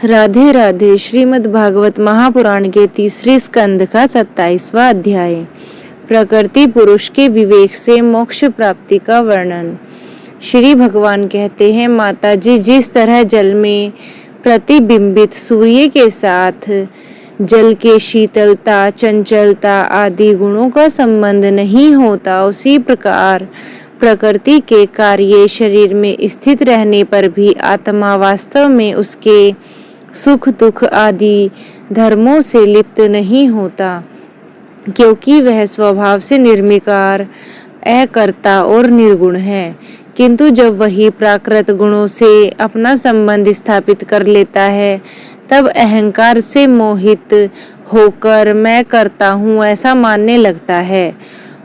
राधे राधे। श्रीमद् भागवत महापुराण के तीसरे स्कंद का 27वां अध्याय। प्रकृति पुरुष के विवेक से मोक्ष प्राप्ति का वर्णन। श्री भगवान कहते हैं, माता जी, जिस तरह जल में प्रतिबिंबित सूर्य के साथ जल के शीतलता, चंचलता आदि गुणों का संबंध नहीं होता, उसी प्रकार प्रकृति के कार्य शरीर में स्थित रहने पर भी आत्मा वास्तव में उसके सुख दुख आदि धर्मों से लिप्त नहीं होता, क्योंकि वह स्वभाव से निर्विकार, अकर्ता और निर्गुण है। किंतु जब वही प्राकृत गुणों से अपना संबंध स्थापित कर लेता है, तब अहंकार से मोहित होकर मैं करता हूँ ऐसा मानने लगता है।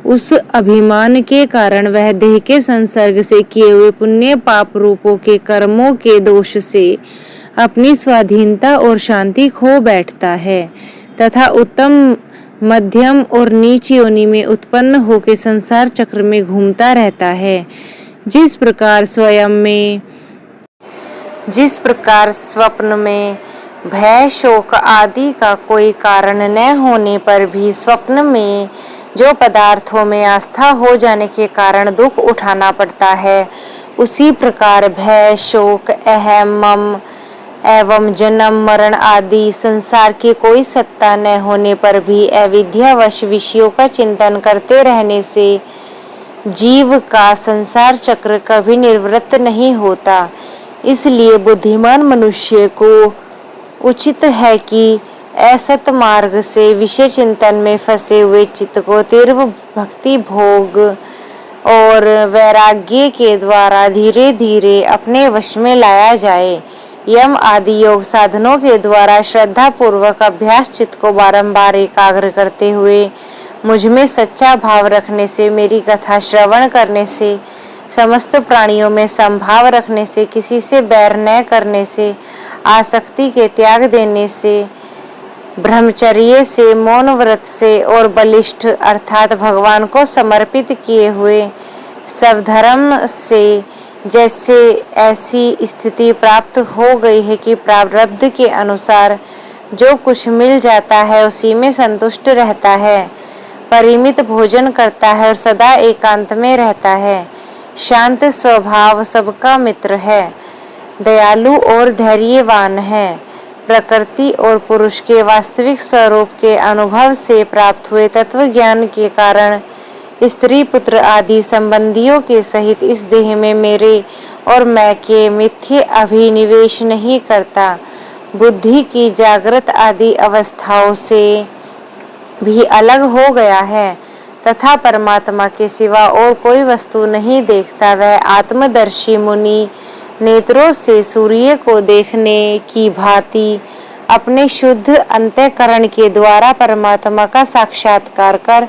उस अभिमान के कारण वह देह के संसर्ग से किए हुए पुण्य पाप रूपों के कर्मों के दोष से अपनी स्वाधीनता और शांति खो बैठता है तथा उत्तम, मध्यम और नीच योनि में उत्पन्न होकर संसार चक्र में घूमता रहता है। जिस प्रकार स्वप्न में भय, शोक आदि का कोई कारण न होने पर भी स्वप्न में जो पदार्थों में आस्था हो जाने के कारण दुख उठाना पड़ता है, उसी प्रकार भय, शोक, अहम, मम एवं जन्म मरण आदि संसार की कोई सत्ता न होने पर भी अविद्यावश विषयों का चिंतन करते रहने से जीव का संसार चक्र कभी निवृत्त नहीं होता। इसलिए बुद्धिमान मनुष्य को उचित है कि असत मार्ग से विषय चिंतन में फंसे हुए चित्त को तीव्र भक्ति, भोग और वैराग्य के द्वारा धीरे धीरे अपने वश में लाया जाए। यम आदि योग साधनों के द्वारा श्रद्धा पूर्वक अभ्यास चित्त को बारंबार एकाग्र करते हुए मुझ में सच्चा भाव रखने से, मेरी कथा श्रवण करने से, समस्त प्राणियों में समभाव रखने से, किसी से बैर न करने से, आसक्ति के त्याग देने से, ब्रह्मचर्य से, मौन व्रत से और बलिष्ठ अर्थात भगवान को समर्पित किए हुए सब धर्म से जैसे ऐसी स्थिति प्राप्त हो गई है कि प्रारब्ध के अनुसार जो कुछ मिल जाता है उसी में संतुष्ट रहता है, परिमित भोजन करता है और सदा एकांत में रहता है, शांत स्वभाव, सबका मित्र है, दयालु और धैर्यवान है, प्रकृति और पुरुष के वास्तविक स्वरूप के अनुभव से प्राप्त हुए तत्व ज्ञान के कारण स्त्री पुत्र आदि संबंधियों के सहित इस देह में मेरे और मैं के मिथ्य अभिनिवेश नहीं करता, बुद्धि की जागृत आदि अवस्थाओं से भी अलग हो गया है तथा परमात्मा के सिवा और कोई वस्तु नहीं देखता। वह आत्मदर्शी मुनि नेत्रों से सूर्य को देखने की भांति अपने शुद्ध अंतःकरण के द्वारा परमात्मा का साक्षात्कार कर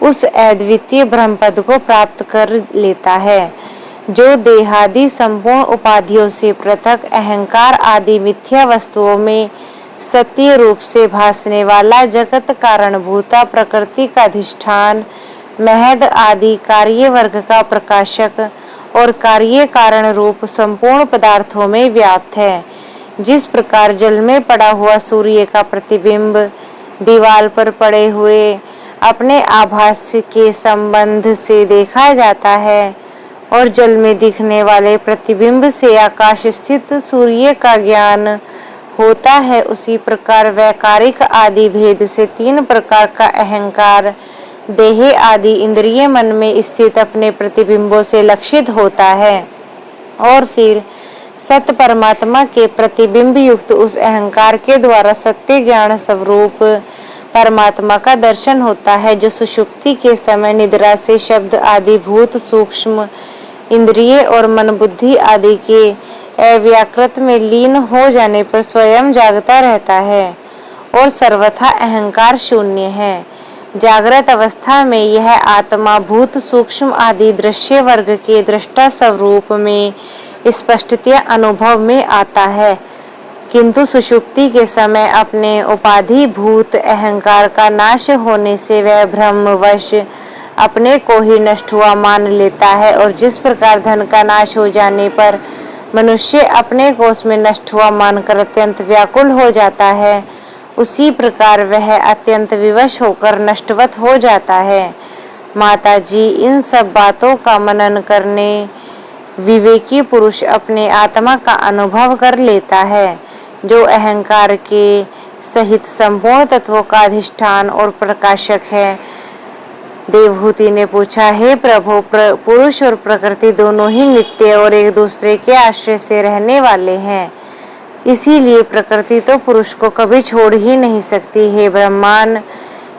उस अद्वितीय ब्रह्म पद को प्राप्त कर लेता है, जो देहादि संपूर्ण उपाधियों से पृथक अहंकार आदि मिथ्या वस्तुओं में सत्य रूप से भासने वाला, जगत कारणभूता, प्रकृति का अधिष्ठान, महद आदि कार्य वर्ग का प्रकाशक और कार्य कारण रूप संपूर्ण पदार्थों में व्याप्त है। जिस प्रकार जल में पड़ा हुआ सूर्य का प्रतिबिंब दीवार पर पड़े हुए अपने आभास के संबंध से देखा जाता है और जल में दिखने वाले प्रतिबिंब से आकाश स्थित सूर्य का ज्ञान होता है, उसी प्रकार वैकारिक आदि भेद से तीन प्रकार का अहंकार देह आदि इंद्रिय मन में स्थित अपने प्रतिबिंबों से लक्षित होता है और फिर सत्य परमात्मा के प्रतिबिंब युक्त उस अहंकार के द्वारा सत्य ज्ञान स्वरूप परमात्मा का दर्शन होता है, जो सुषुप्ति के समय निद्रा से शब्द आदि भूत सूक्ष्म इंद्रिय और मन बुद्धि आदि के अव्याकृत में लीन हो जाने पर स्वयं जागता रहता है और सर्वथा अहंकार शून्य है। जागृत अवस्था में यह आत्मा भूत सूक्ष्म आदि दृश्य वर्ग के दृष्टा स्वरूप में स्पष्टतया अनुभव में आता है, किंतु सुषुप्ति के समय अपने उपाधि भूत अहंकार का नाश होने से वह ब्रह्मवश अपने को ही नष्ट हुआ मान लेता है और जिस प्रकार धन का नाश हो जाने पर मनुष्य अपने को उसमें नष्ट हुआ मानकर अत्यंत व्याकुल हो जाता है, उसी प्रकार वह अत्यंत विवश होकर नष्टवत हो जाता है। माता जी, इन सब बातों का मनन करने विवेकी पुरुष अपने आत्मा का अनुभव कर लेता है, जो अहंकार के सहित संपूर्ण तत्वों का अधिष्ठान और प्रकाशक है। देवहूति ने पूछा, हे प्रभु, पुरुष और प्रकृति दोनों ही नित्य और एक दूसरे के आश्रय से रहने वाले हैं, इसीलिए प्रकृति तो पुरुष को कभी छोड़ ही नहीं सकती। हे ब्रह्मांड,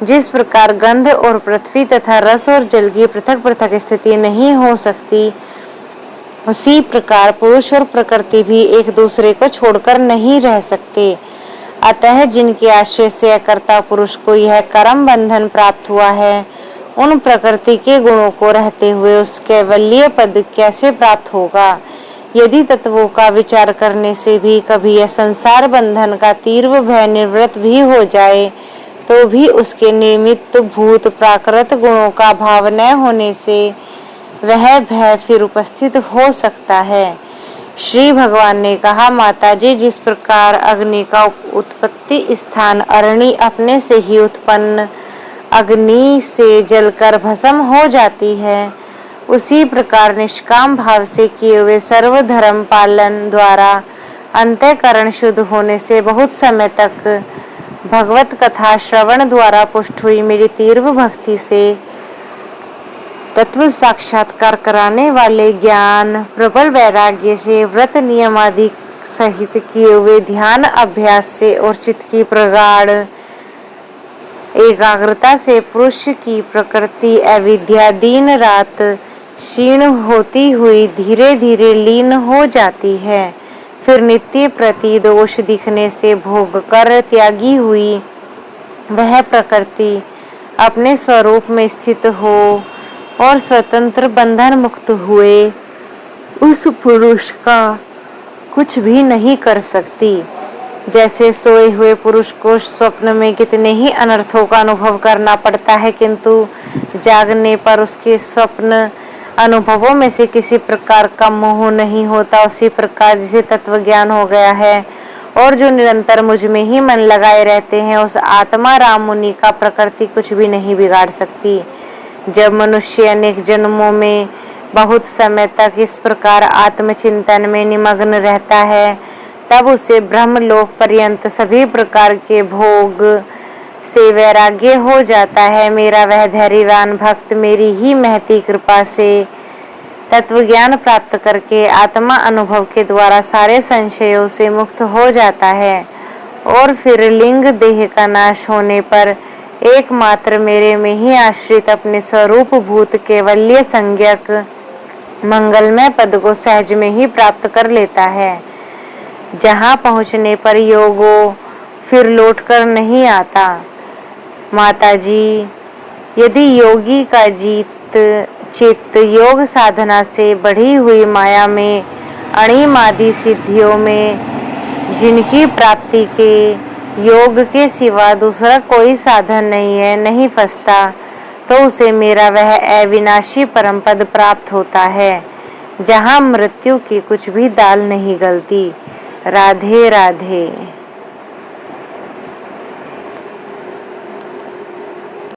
जिस प्रकार गंध और पृथ्वी तथा रस और जल की पृथक पृथक स्थिति नहीं हो सकती, उसी प्रकार पुरुष और प्रकृति भी एक दूसरे को छोड़कर नहीं रह सकते। अतः जिनके आश्रय से अकर्ता पुरुष को यह कर्म बंधन प्राप्त हुआ है, उन प्रकृति के गुणों को रहते हुए उस कैवल्य पद कैसे प्राप्त होगा? यदि तत्वों का विचार करने से भी कभी यह संसार बंधन का तीव्र भय निवृत्त भी हो जाए, तो भी उसके निमित्त भूत प्राकृत गुणों का भाव न होने से वह भय फिर उपस्थित हो सकता है। श्री भगवान ने कहा, माता जी, जिस प्रकार अग्नि का उत्पत्ति स्थान अरणि अपने से ही उत्पन्न अग्नि से जलकर भस्म हो जाती है, उसी प्रकार निष्काम भाव से किए हुए सर्व धर्म पालन द्वारा अंतःकरण शुद्ध होने से बहुत समय तक भगवत कथा श्रवण द्वारा पुष्ट हुई मेरी तीव्र भक्ति से तत्व साक्षात्कार कराने वाले ज्ञान, प्रबल वैराग्य से, व्रत नियम आदि सहित किए हुए ध्यान अभ्यास से और चित्त की प्रगाढ़ एकाग्रता से पुरुष की प्रकृति अविद्या दिन रात क्षीण होती हुई धीरे धीरे लीन हो जाती है। फिर नित्य प्रति दोष दिखने से भोग कर त्यागी हुई वह प्रकृति अपने स्वरूप में स्थित हो और स्वतंत्र बंधन मुक्त हुए उस पुरुष का कुछ भी नहीं कर सकती। जैसे सोए हुए पुरुष को स्वप्न में कितने ही अनर्थों का अनुभव करना पड़ता है, किंतु जागने पर उसके स्वप्न अनुभवों में से किसी प्रकार का मोह नहीं होता, उसी प्रकार जिसे तत्व ज्ञान हो गया है और जो निरंतर मुझ में ही मन लगाए रहते हैं, उस आत्मा राम मुनि का प्रकृति कुछ भी नहीं बिगाड़ सकती। जब मनुष्य अनेक जन्मों में बहुत समय तक इस प्रकार आत्मचिंतन में निमग्न रहता है, तब उसे ब्रह्मलोक पर्यंत सभी प्रकार के भोग से वैराग्य हो जाता है। मेरा वह धैर्यवान भक्त मेरी ही महती कृपा से तत्व ज्ञान प्राप्त करके आत्मा अनुभव के द्वारा सारे संशयों से मुक्त हो जाता है और फिर लिंग देह का नाश होने पर एकमात्र मेरे में ही आश्रित अपने स्वरूप भूत केवल्य संज्ञक मंगलमय पद को सहज में ही प्राप्त कर लेता है, जहाँ पहुँचने पर योगो फिर लौटकर नहीं आता। माता जी, यदि योगी का चित्त योग साधना से बढ़ी हुई माया में अणिमादि सिद्धियों में जिनकी प्राप्ति के योग के सिवा दूसरा कोई साधन नहीं है, नहीं फंसता, तो उसे मेरा वह अविनाशी परम पद प्राप्त होता है, जहाँ मृत्यु की कुछ भी दाल नहीं गलती। राधे राधे।